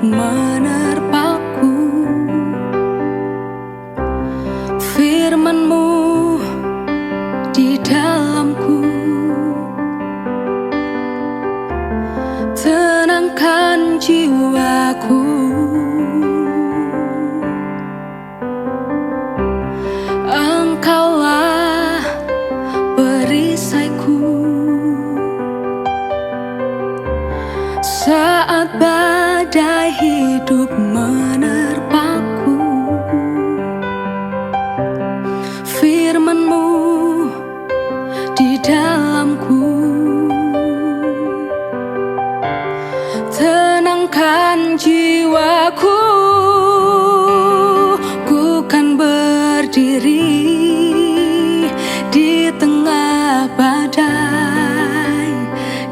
menerpaku. Firman-Mu di dalamku, tenangkan jiwaku. Engkaulah perisaiku saat badai hidup menerpaku. Firman-Mu di dalamku, tenangkan jiwaku. Ku kan berdiri di tengah badai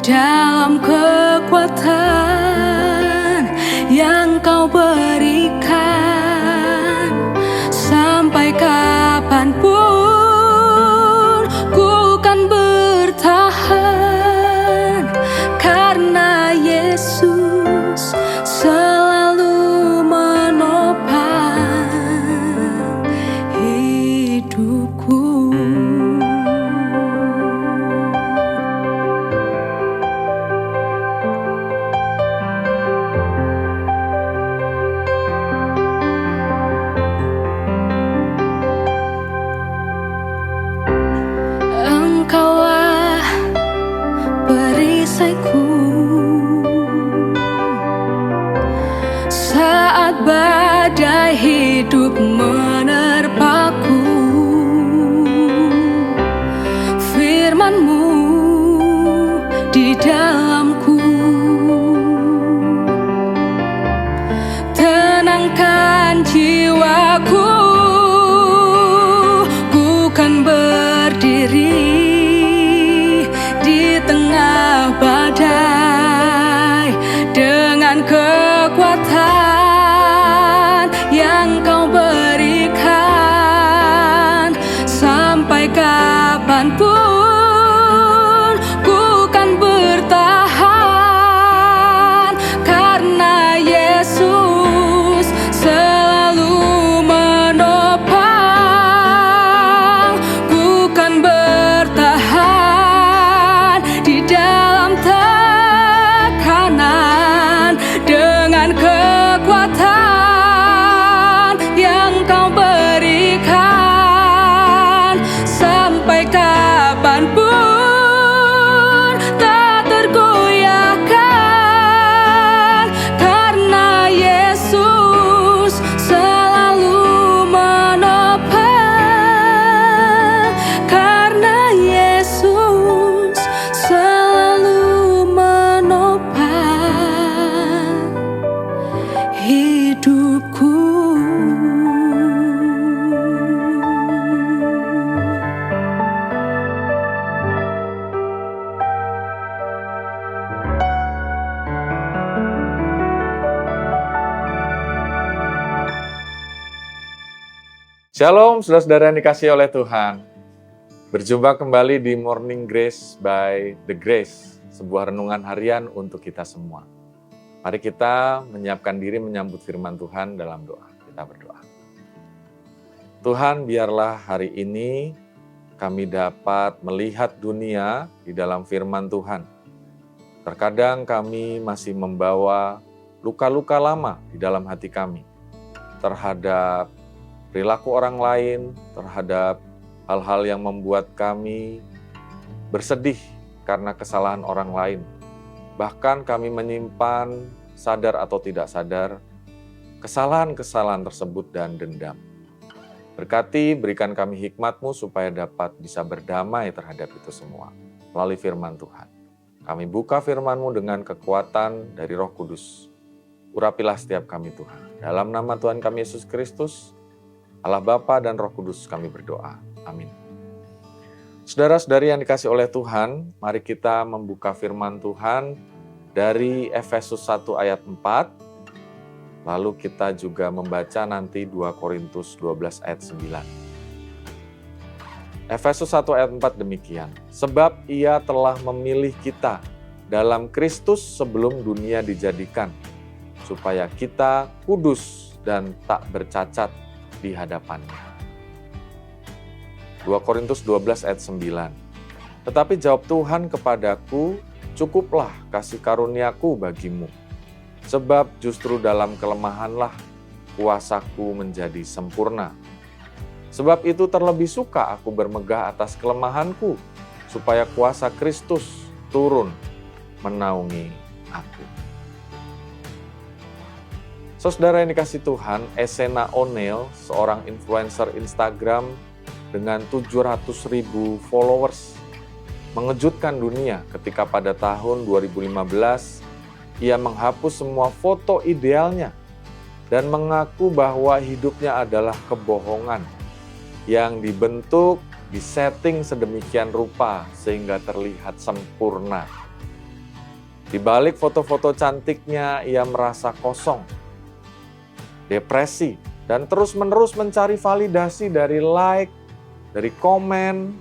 dalam kekuatan yang Kau berikan. Sampai kapanpun ku kan bertahan, karena Yesus selalu menopang hidupku. Engkaulah perisaiku saat badai hidup menerpaku. Firman-Mu di dalamku, tenangkan jiwaku. Ku kan berdiri di tengah badai dengan kekuatan yang Kau berikan. Sampai kapanpun ku kan bertahan, karena Yesus selalu menopang. Ku kan bertahan di dalam tekanan dengan kekuatan yang Kau berikan. Sampai kapanpun tak tergoyahkan, karena Yesus selalu menopang. Karena Yesus selalu menopang hidupku. Shalom, saudara-saudara yang dikasihi oleh Tuhan. Berjumpa kembali di Morning Grace by The Grace, sebuah renungan harian untuk kita semua. Mari kita menyiapkan diri menyambut firman Tuhan dalam doa. Kita berdoa. Tuhan, biarlah hari ini kami dapat melihat dunia di dalam firman Tuhan. Terkadang kami masih membawa luka-luka lama di dalam hati kami terhadap perilaku orang lain, terhadap hal-hal yang membuat kami bersedih karena kesalahan orang lain. Bahkan kami menyimpan, sadar atau tidak sadar, kesalahan-kesalahan tersebut dan dendam. Berkati, berikan kami hikmat-Mu supaya dapat bisa berdamai terhadap itu semua melalui firman Tuhan. Kami buka firman-Mu dengan kekuatan dari Roh Kudus. Urapilah setiap kami Tuhan. Dalam nama Tuhan kami Yesus Kristus, Allah Bapa dan Roh Kudus kami berdoa. Amin. Saudara-saudari yang dikasihi oleh Tuhan, mari kita membuka firman Tuhan dari Efesus 1 ayat 4. Lalu kita juga membaca nanti 2 Korintus 12 ayat 9. Efesus 1 ayat 4 demikian. Sebab Ia telah memilih kita dalam Kristus sebelum dunia dijadikan, supaya kita kudus dan tak bercacat di hadapannya. 2 Korintus 12 ayat 9. Tetapi jawab Tuhan kepadaku, cukuplah kasih karuniaku bagimu. Sebab justru dalam kelemahanlah kuasaku menjadi sempurna. Sebab itu terlebih suka aku bermegah atas kelemahanku, supaya kuasa Kristus turun menaungi aku. Saudara yang dikasih Tuhan, Essena O'Neil, seorang influencer Instagram dengan 700.000 followers, mengejutkan dunia ketika pada tahun 2015 ia menghapus semua foto idealnya dan mengaku bahwa hidupnya adalah kebohongan yang dibentuk, disetting sedemikian rupa sehingga terlihat sempurna. Di balik foto-foto cantiknya, ia merasa kosong, depresi, dan terus-menerus mencari validasi dari like, dari komen,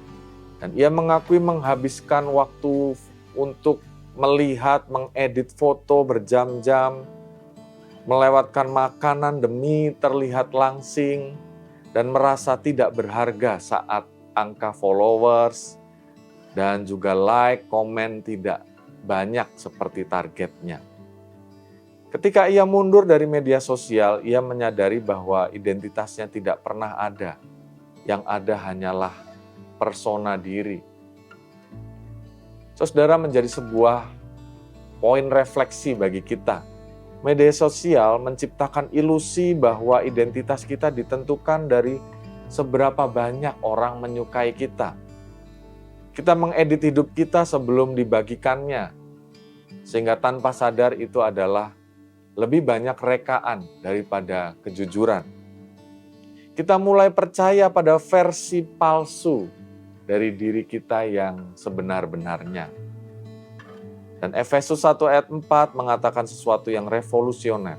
dan ia mengakui menghabiskan waktu untuk melihat, mengedit foto berjam-jam, melewatkan makanan demi terlihat langsing, dan merasa tidak berharga saat angka followers dan juga like, komen tidak banyak seperti targetnya. Ketika ia mundur dari media sosial, ia menyadari bahwa identitasnya tidak pernah ada. Yang ada hanyalah persona diri. Saudara, menjadi sebuah poin refleksi bagi kita. Media sosial menciptakan ilusi bahwa identitas kita ditentukan dari seberapa banyak orang menyukai kita. Kita mengedit hidup kita sebelum dibagikannya, sehingga tanpa sadar itu adalah lebih banyak rekaan daripada kejujuran. Kita mulai percaya pada versi palsu dari diri kita yang sebenar-benarnya. Dan Efesus 1 ayat 4 mengatakan sesuatu yang revolusioner.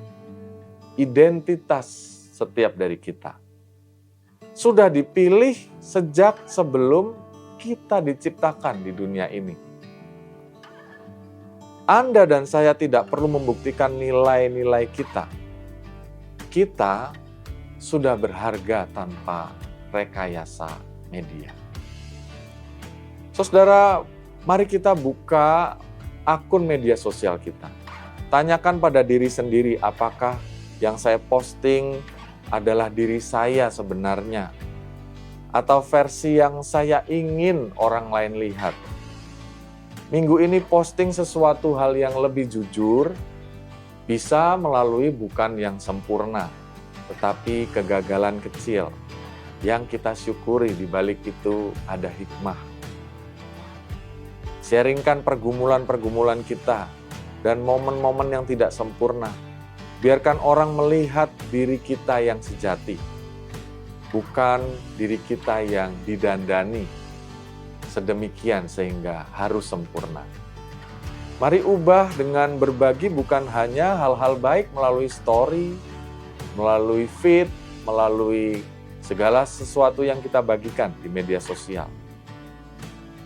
Identitas setiap dari kita sudah dipilih sejak sebelum kita diciptakan di dunia ini. Anda dan saya tidak perlu membuktikan nilai-nilai kita. Kita sudah berharga tanpa rekayasa media. Saudara, mari kita buka akun media sosial kita. Tanyakan pada diri sendiri, apakah yang saya posting adalah diri saya sebenarnya? Atau versi yang saya ingin orang lain lihat? Minggu ini posting sesuatu hal yang lebih jujur, bisa melalui bukan yang sempurna, tetapi kegagalan kecil yang kita syukuri. Di balik itu ada hikmah. Sharingkan pergumulan-pergumulan kita dan momen-momen yang tidak sempurna. Biarkan orang melihat diri kita yang sejati, bukan diri kita yang didandani sedemikian sehingga harus sempurna. Mari ubah dengan berbagi bukan hanya hal-hal baik melalui story, melalui feed, melalui segala sesuatu yang kita bagikan di media sosial.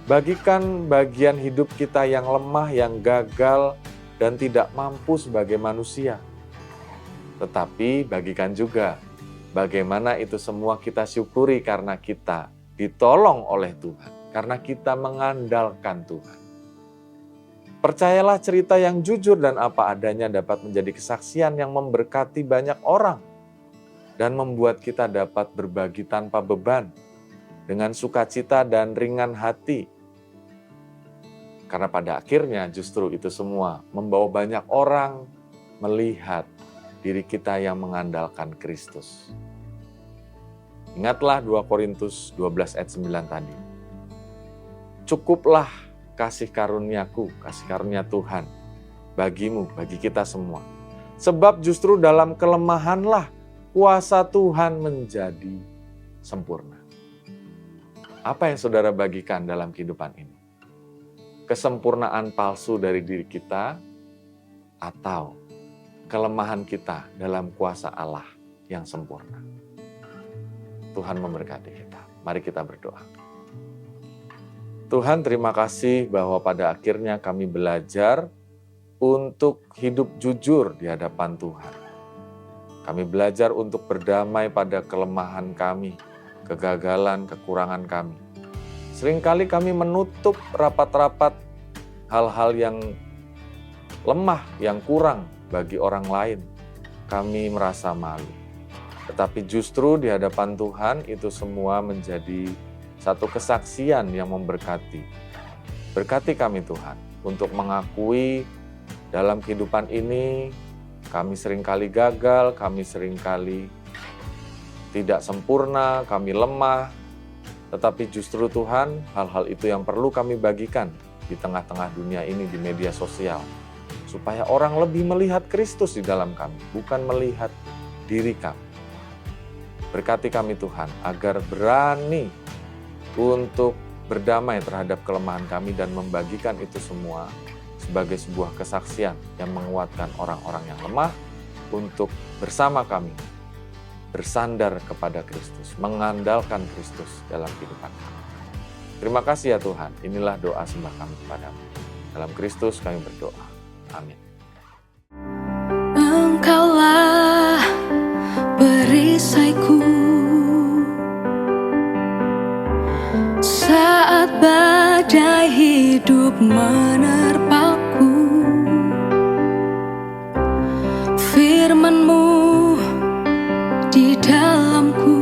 Bagikan bagian hidup kita yang lemah, yang gagal, dan tidak mampu sebagai manusia. Tetapi bagikan juga bagaimana itu semua kita syukuri karena kita ditolong oleh Tuhan, karena kita mengandalkan Tuhan. Percayalah cerita yang jujur dan apa adanya dapat menjadi kesaksian yang memberkati banyak orang dan membuat kita dapat berbagi tanpa beban, dengan sukacita dan ringan hati. Karena pada akhirnya justru itu semua membawa banyak orang melihat diri kita yang mengandalkan Kristus. Ingatlah 2 Korintus 12 ayat 9 tadi. Cukuplah kasih karuniaku, kasih karunia Tuhan bagimu, bagi kita semua. Sebab justru dalam kelemahanlah kuasa Tuhan menjadi sempurna. Apa yang saudara bagikan dalam kehidupan ini? Kesempurnaan palsu dari diri kita atau kelemahan kita dalam kuasa Allah yang sempurna? Tuhan memberkati kita. Mari kita berdoa. Tuhan, terima kasih bahwa pada akhirnya kami belajar untuk hidup jujur di hadapan Tuhan. Kami belajar untuk berdamai pada kelemahan kami, kegagalan, kekurangan kami. Seringkali kami menutup rapat-rapat hal-hal yang lemah, yang kurang bagi orang lain. Kami merasa malu. Tetapi justru di hadapan Tuhan itu semua menjadi satu kesaksian yang memberkati. Berkati kami Tuhan untuk mengakui dalam kehidupan ini kami seringkali gagal, kami seringkali tidak sempurna, kami lemah. Tetapi justru Tuhan, hal-hal itu yang perlu kami bagikan di tengah-tengah dunia ini di media sosial. Supaya orang lebih melihat Kristus di dalam kami, bukan melihat diri kami. Berkati kami Tuhan, agar berani untuk berdamai terhadap kelemahan kami dan membagikan itu semua sebagai sebuah kesaksian yang menguatkan orang-orang yang lemah untuk bersama kami bersandar kepada Kristus, mengandalkan Kristus dalam kehidupan kami. Terima kasih ya Tuhan, inilah doa sembah kami kepadamu. Dalam Kristus kami berdoa. Amin. Engkaulah perisaiku saat badai hidup menerpaku. Firman-Mu di dalamku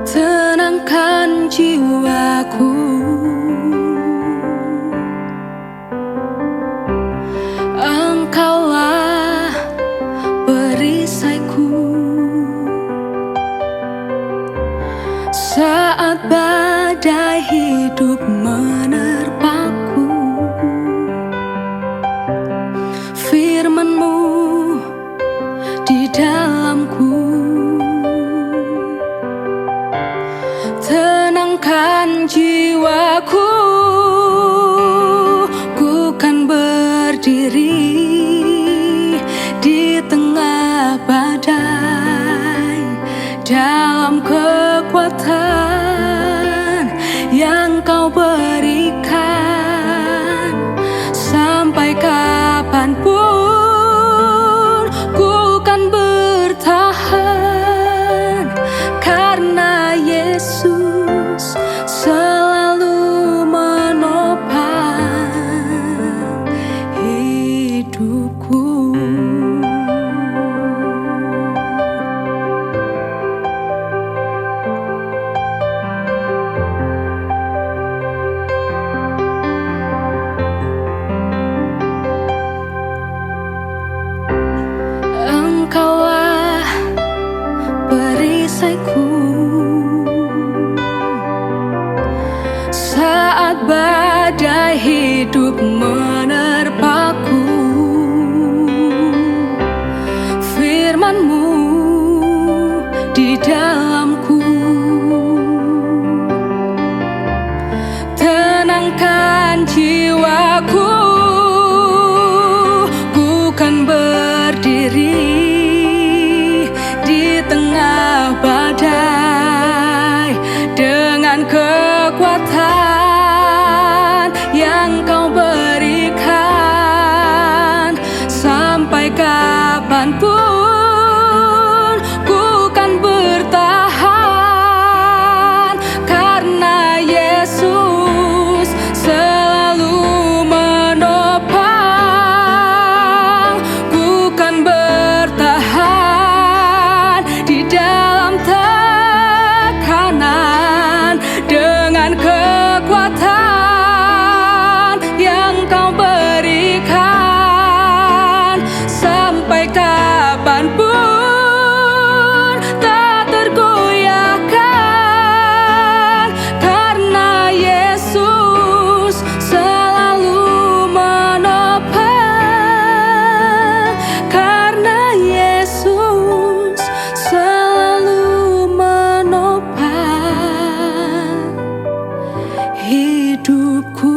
tenangkan jiwaku. Engkaulah perisaiku saat badai hidup menerpaku. Firman-Mu di dalamku tenangkan jiwaku. Ku kan berdiri di tengah badai dalam kekuatan yang Kau berikan. Sampai kapanpun ku kan bertahan, karena Yesus selalu menopang hidupku. Engkaulah perisaiku saat badai hidup menerpaku. Firman-Mu di dalamku tenangkan jiwaku. Ku kan berdiri di tengah badai dengan kekuatan yang Kau berikan. Sampai kapanpun ku kan bertahan, karena Yesus selalu menopang. Ku kan bertahan di dalam tekanan dengan kekuatan yang Kau berikan. Sampai kapanpun tak tergoyahkan, karena Yesus selalu menopang. Karena Yesus selalu menopang hidupku.